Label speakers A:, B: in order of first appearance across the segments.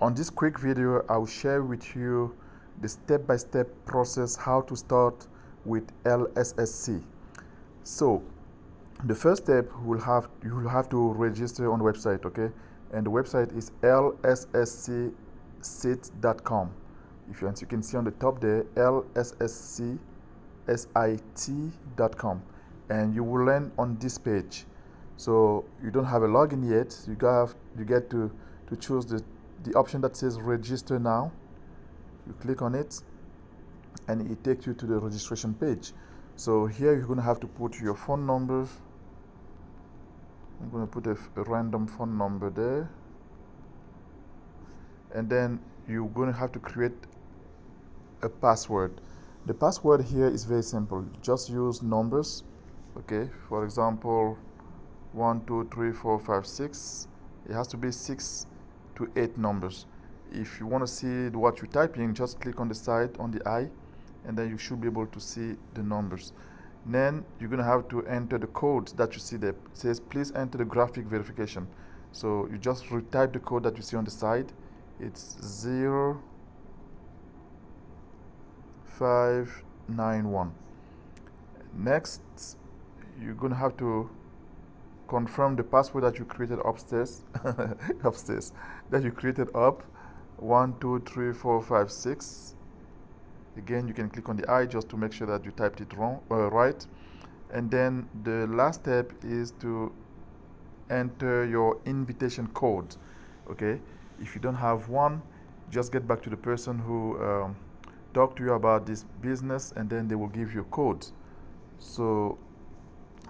A: On this quick video, I'll share with you the step-by-step process how to start with LSSC. So the first step you will have to register on the website, okay? And the website is lsscsit.com. As you can see on the top there, lsscsit.com, and you will land on this page. So you don't have a login yet. You get to choose the option that says register now. You click on it and it takes you to the registration page. So here you're going to have to put your phone number. I'm going to put a random phone number there, and then you're going to have to create a password. The password here is very simple. Just use numbers, okay? For example, 1 2 3 4 5 6. It has to be 6 to 8 numbers. If you want to see what you're typing, just click on the side on the eye, and then you should be able to see the numbers. Then you're going to have to enter the code that you see there. It says please enter the graphic verification. So you just retype the code that you see on the side. It's 0591. Next, you're going to have to confirm the password that you created upstairs that you created up 1 2 3 4 5 6. Again, you can click on the eye just to make sure that you typed it right. And then the last step is to enter your invitation code, okay? If you don't have one, just get back to the person who talked to you about this business, and then they will give you a code. So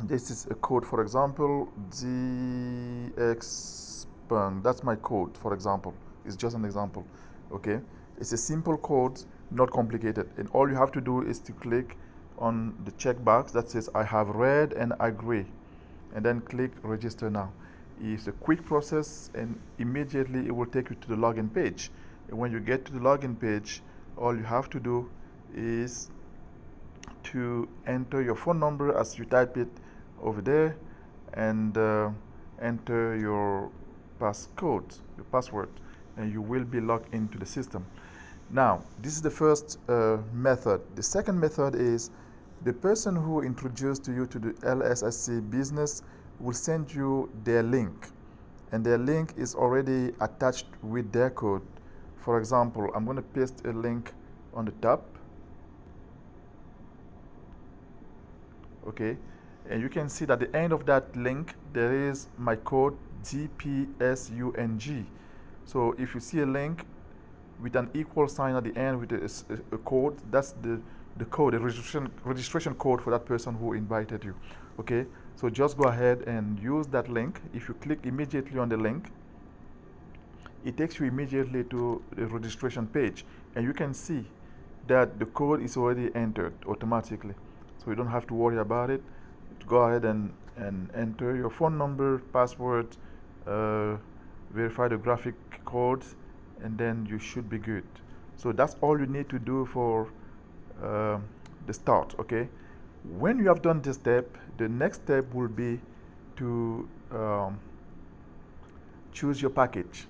A: this is a code, for example, DXPUN. That's my code, for example. It's just an example, okay? It's a simple code, not complicated, and all you have to do is to click on the checkbox that says I have read and agree, and then click register now. It's a quick process, and immediately it will take you to the login page. And when you get to the login page, all you have to do is to enter your phone number as you type it over there, and enter your passcode, your password, and you will be logged into the system. Now, this is the first method. The second method is the person who introduced you to the LSSC business will send you their link, and their link is already attached with their code. For example, I'm going to paste a link on the top, okay, and you can see that at the end of that link there is my code DPSUNG. So if you see a link with an equal sign at the end with a code, that's the code, the registration code for that person who invited you, okay? So just go ahead and use that link. If you click immediately on the link, it takes you immediately to the registration page, and you can see that the code is already entered automatically, so you don't have to worry about it. Go ahead and enter your phone number, password, verify the graphic code, and then you should be good. So that's all you need to do for the start, okay? When you have done this step, the next step will be to choose your package.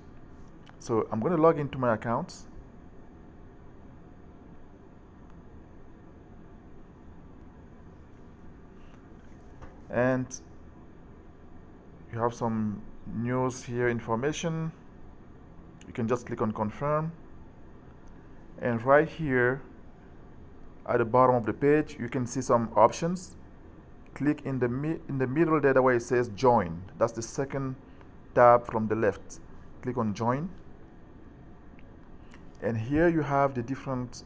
A: So I'm going to log into my account. And you have some news here, information. You can just click on confirm, and right here at the bottom of the page you can see some options. Click in the middle there where it says join. That's the second tab from the left. Click on join, and here you have the different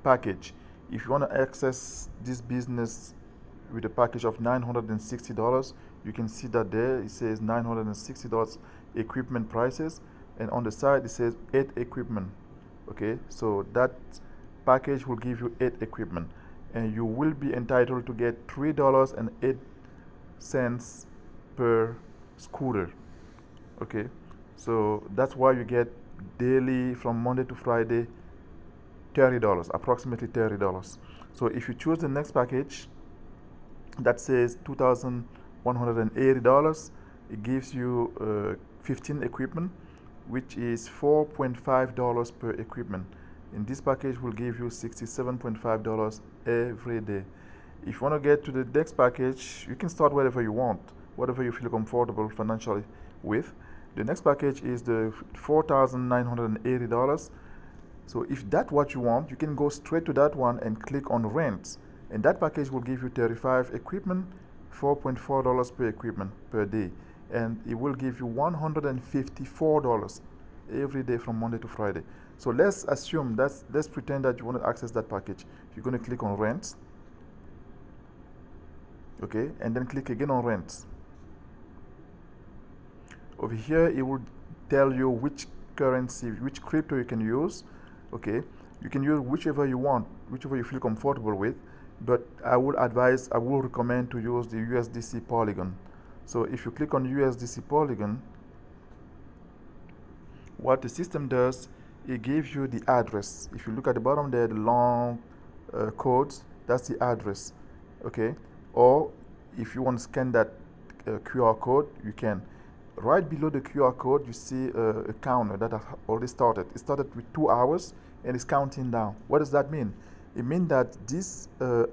A: package. If you want to access this business with a package of $960, you can see that there it says $960 equipment prices, and on the side it says 8 equipment, okay? So that package will give you 8 equipment, and you will be entitled to get $3.08 per scooter, okay? So that's why you get daily from Monday to Friday $30, approximately $30. So if you choose the next package that says $2,180, it gives you 15 equipment, which is $4.5 per equipment. And this package will give you $67.5 every day. If you want to get to the next package, you can start wherever you want, whatever you feel comfortable financially with. The next package is the $4,980. So if that's what you want, you can go straight to that one and click on rent. And that package will give you 35 equipment, $4.4 per equipment per day. And it will give you $154 every day from Monday to Friday. So let's assume let's pretend that you want to access that package. You're going to click on rent. Okay, and then click again on rent. Over here, it will tell you which currency, which crypto you can use. Okay, you can use whichever you want, whichever you feel comfortable with, but I would recommend to use the USDC Polygon. So if you click on USDC Polygon, what the system does, it gives you the address. If you look at the bottom there, the long codes, that's the address. Okay, or if you want to scan that QR code, you can. Right below the QR code, you see a counter that has already started. It started with 2 hours and it's counting down. What does that mean? It means that this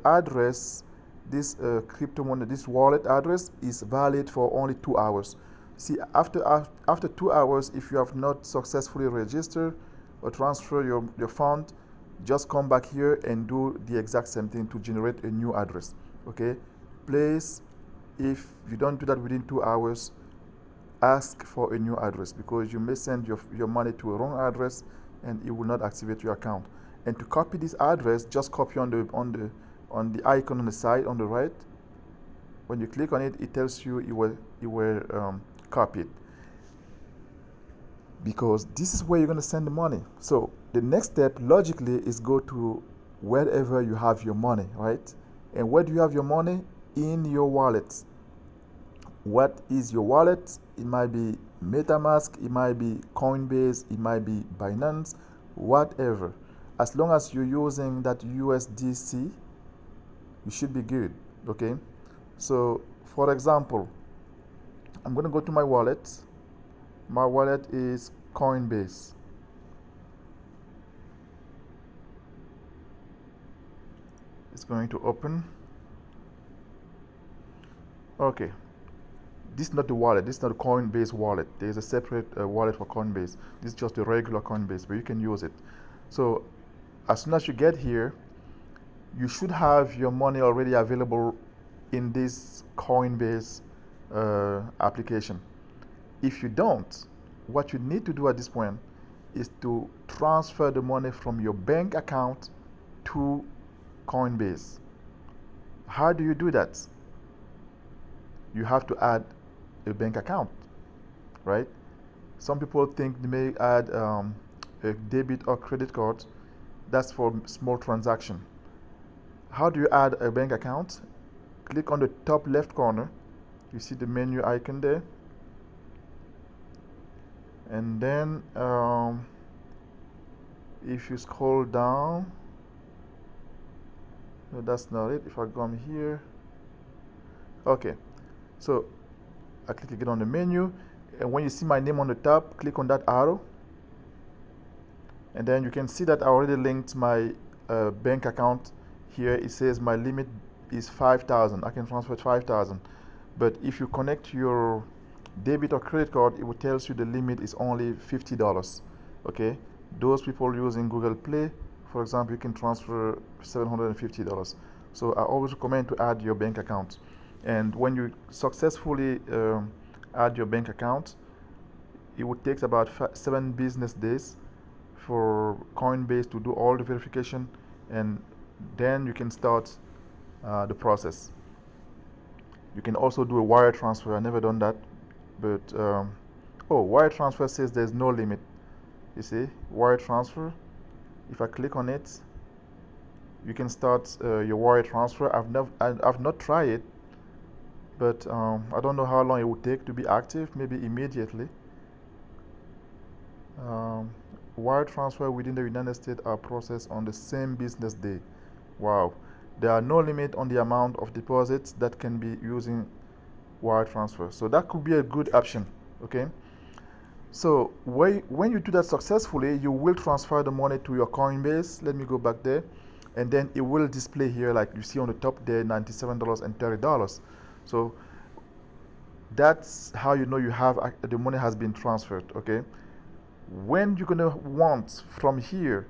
A: address, this crypto money, this wallet address is valid for only 2 hours. See, after 2 hours, if you have not successfully registered or transfer your fund, just come back here and do the exact same thing to generate a new address. Okay, please, if you don't do that within 2 hours, ask for a new address, because you may send your money to a wrong address and it will not activate your account. And to copy this address, just copy on the icon on the side on the right. When you click on it, it tells you you were copied, because this is where you're going to send the money. So the next step logically is go to wherever you have your money, right? And where do you have your money? In your wallet. What is your wallet? It might be MetaMask, it might be Coinbase, it might be Binance, whatever. As long as you're using that USDC, you should be good. Okay, so for example, I'm going to go to my wallet. My wallet is Coinbase. It's going to open. Okay, this is not the wallet. This is not a Coinbase wallet. There's a separate wallet for Coinbase. This is just a regular Coinbase, but you can use it. So as soon as you get here, you should have your money already available in this Coinbase application. If you don't, what you need to do at this point is to transfer the money from your bank account to Coinbase. How do you do that? You have to add a bank account, right? Some people think they may add a debit or credit card. That's for small transaction. How do you add a bank account? Click on the top left corner. You see the menu icon there. And then if you scroll down, no, that's not it. If I come here, okay, so I click again on the menu, and when you see my name on the top, click on that arrow, and then you can see that I already linked my bank account. Here it says my limit is 5,000. I can transfer 5,000, but if you connect your debit or credit card, it will tell you the limit is only $50. Okay, those people using Google Play, for example, you can transfer $750. So I always recommend to add your bank account. And when you successfully add your bank account, it would take about 7 business days for Coinbase to do all the verification, and then you can start the process. You can also do a wire transfer. I've never done that, but wire transfer says there's no limit. You see, wire transfer. If I click on it, you can start your wire transfer. I've not tried it, but I don't know how long it would take to be active. Maybe immediately. Wire transfer within the United States are processed on the same business day. Wow. There are no limit on the amount of deposits that can be using wire transfer. So that could be a good option. Okay. So when you do that successfully, you will transfer the money to your Coinbase. Let me go back there, and then it will display here like you see on the top there, $97 and $30. So that's how you know you have the money has been transferred. Okay, when you're gonna want from here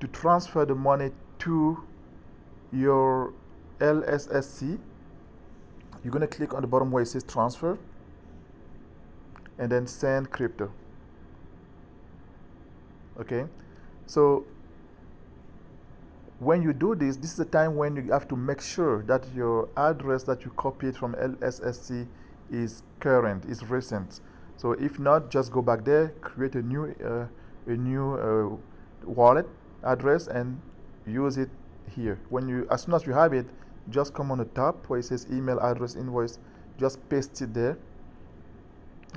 A: to transfer the money to your LSSC, you're gonna click on the bottom where it says transfer, and then send crypto. Okay, so when you do this, this is the time when you have to make sure that your address that you copied from LSSC is current, is recent. So if not, just go back there, create a new wallet address and use it here. As soon as you have it, just come on the top where it says email address invoice, just paste it there,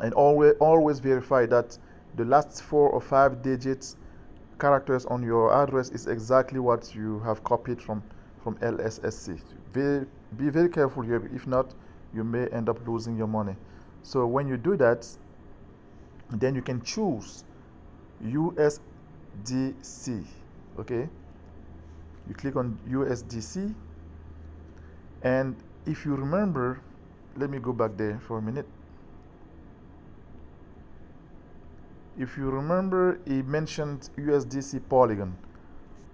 A: and always verify that the last 4 or 5 digits characters on your address is exactly what you have copied from LSSC. Be very careful here. If not, you may end up losing your money. So when you do that, then you can choose USDC. Okay, you click on USDC, and if you remember, let me go back there for a minute. If you remember, he mentioned USDC Polygon.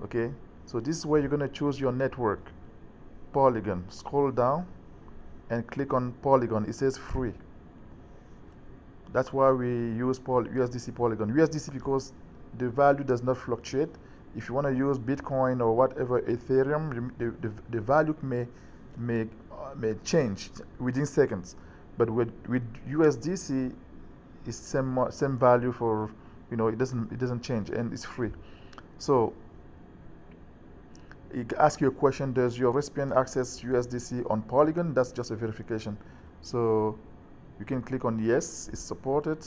A: Okay, so this is where you're going to choose your network, Polygon. Scroll down and click on Polygon. It says free. That's why we use USDC Polygon. USDC because the value does not fluctuate. If you want to use Bitcoin or whatever Ethereum, the value may change within seconds. But with USDC, is same value for, it doesn't change, and it's free. So it asks you a question: does your recipient access USDC on Polygon? That's just a verification. So you can click on yes, it's supported,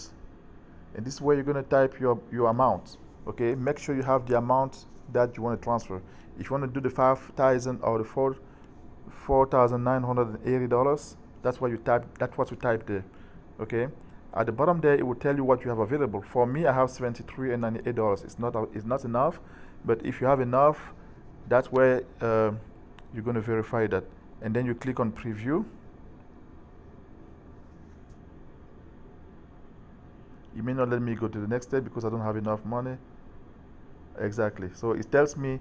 A: and this is where you're going to type your amount. Okay, make sure you have the amount that you want to transfer. If you want to do the 5,000 or the $4,980, that's what you type. That's what you type there. Okay. At the bottom there, it will tell you what you have available. For me, I have $73 and $98. It's not enough, but if you have enough, that's where you're going to verify that. And then you click on preview. You may not let me go to the next step because I don't have enough money. Exactly. So it tells me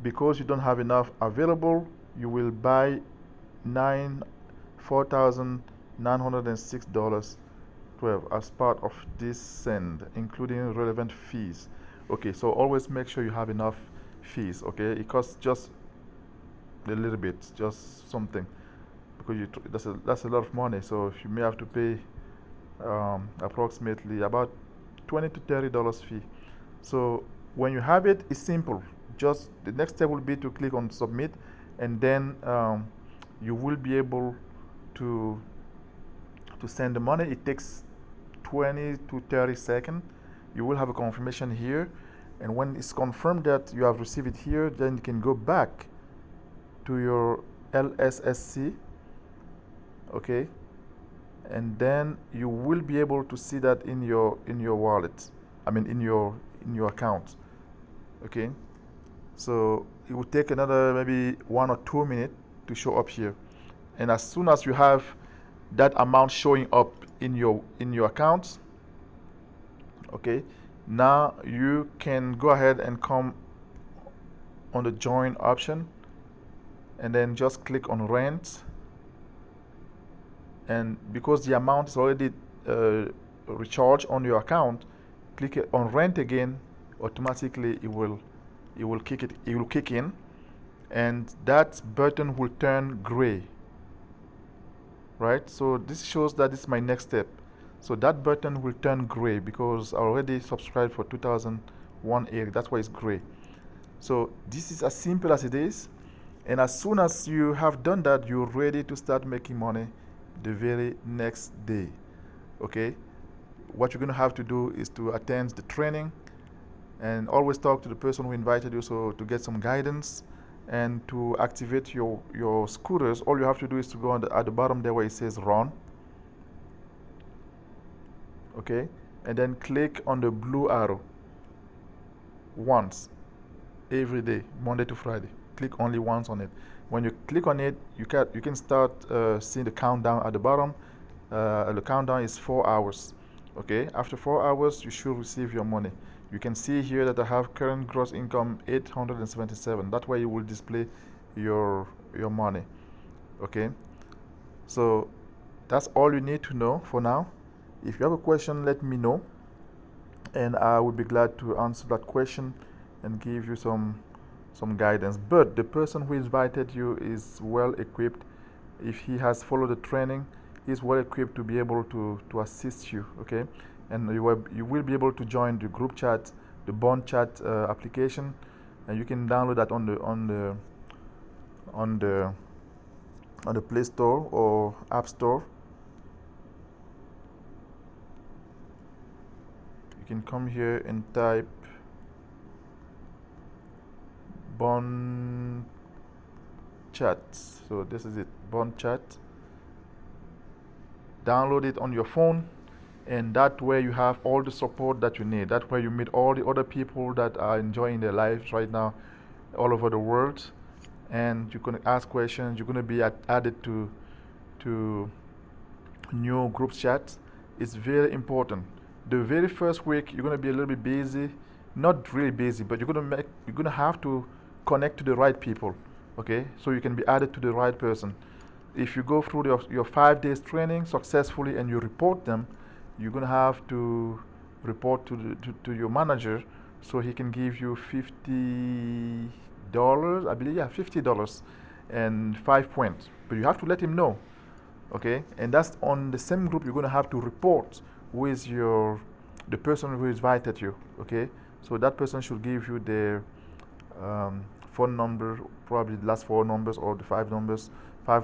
A: because you don't have enough available, you will buy $4,906. As part of this send, including relevant fees. Okay, so always make sure you have enough fees. Okay, it costs just a little bit, just something, because that's a lot of money. So you may have to pay approximately about $20 to $30 fee. So when you have it, it's simple. Just the next step will be to click on submit, and then you will be able to send the money. It takes 20 to 30 seconds. You will have a confirmation here, and when it's confirmed that you have received it here, then you can go back to your LSSC. Okay, and then you will be able to see that in your wallet, in your account. Okay, so it will take another maybe 1 or 2 minutes to show up here, and as soon as you have that amount showing up in your account, okay, now you can go ahead and come on the join option, and then just click on rent, and because the amount is already recharged on your account, click on rent again. Automatically it will kick in, and that button will turn gray. Right, so this shows that this is my next step. So that button will turn gray because I already subscribed for 2,180. That's why it's gray. So this is as simple as it is, and as soon as you have done that, you're ready to start making money the very next day. Okay, what you're going to have to do is to attend the training, and always talk to the person who invited you, so to get some guidance. And to activate your scooters, all you have to do is to go at the bottom there where it says run. Okay, and then click on the blue arrow once every day, Monday to Friday. Click only once on it. When you click on it, you can start seeing the countdown at the bottom. The countdown is 4 hours. Okay, after 4 hours, you should receive your money. You can see here that I have current gross income 877. That way, you will display your money. Okay, so that's all you need to know for now. If you have a question, let me know, and I would be glad to answer that question and give you some guidance. But the person who invited you is well equipped. If he has followed the training, he's well equipped to be able to assist you. Okay, and you will be able to join the group chat, the bond chat application, and you can download that on the Play Store or App Store. You can come here and type bond chat. So this is it, bond chat. Download it on your phone, and that way you have all the support that you need. That way you meet all the other people that are enjoying their lives right now all over the world, and you're going to ask questions. You're going to be added to new group chats. It's very important. The very first week you're going to be a little bit busy, not really busy, but you're going to have to connect to the right people. Okay, so you can be added to the right person. If you go through your 5 days training successfully and you report them, you're going to have to report to your manager, so he can give you $50, I believe, yeah, $50 and 5 points. But you have to let him know. Okay, and that's on the same group. You're going to have to report with the person who invited you. Okay, so that person should give you their phone number, probably the last 4 numbers or the 5 numbers,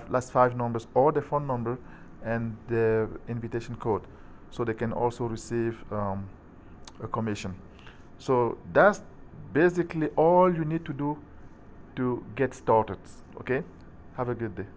A: last 5 numbers, or the phone number and the invitation code, so they can also receive a commission. So that's basically all you need to do to get started. Okay, have a good day.